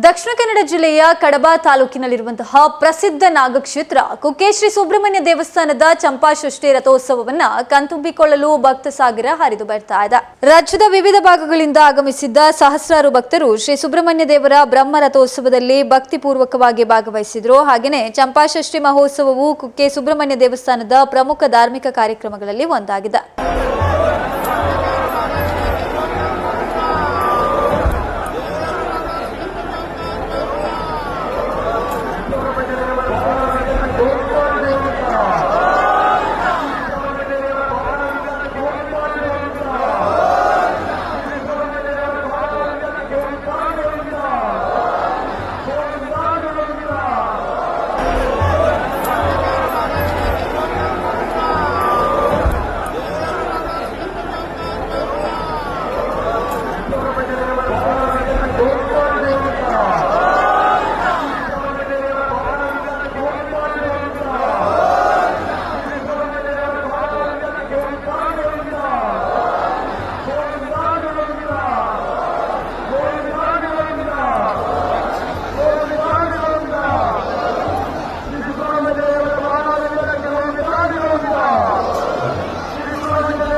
ದಕ್ಷಿಣ ಕನ್ನಡ ಜಿಲ್ಲೆಯ ಕಡಬ ತಾಲೂಕಿನಲ್ಲಿರುವಂತಹ ಪ್ರಸಿದ್ಧ ನಾಗಕ್ಷೇತ್ರ ಕುಕ್ಕೆ ಶ್ರೀ ಸುಬ್ರಹ್ಮಣ್ಯ ದೇವಸ್ಥಾನದ ಚಂಪಾಷಷ್ಠಿ ರಥೋತ್ಸವವನ್ನ ಕಣ್ತುಂಬಿಕೊಳ್ಳಲು ಭಕ್ತ ಸಾಗರ ಹರಿದು ಬರ್ತಾ ಇದೆ. ರಾಜ್ಯದ ವಿವಿಧ ಭಾಗಗಳಿಂದ ಆಗಮಿಸಿದ್ದ ಸಹಸ್ರಾರು ಭಕ್ತರು ಶ್ರೀ ಸುಬ್ರಹ್ಮಣ್ಯ ದೇವರ ಬ್ರಹ್ಮ ರಥೋತ್ಸವದಲ್ಲಿ ಭಕ್ತಿಪೂರ್ವಕವಾಗಿ ಭಾಗವಹಿಸಿದ್ರು. ಹಾಗೆಯೇ ಚಂಪಾಷಷ್ಠಿ ಮಹೋತ್ಸವವು ಕುಕ್ಕೆ ಸುಬ್ರಹ್ಮಣ್ಯ ದೇವಸ್ಥಾನದ ಪ್ರಮುಖ ಧಾರ್ಮಿಕ ಕಾರ್ಯಕ್ರಮಗಳಲ್ಲಿ ಒಂದಾಗಿದೆ.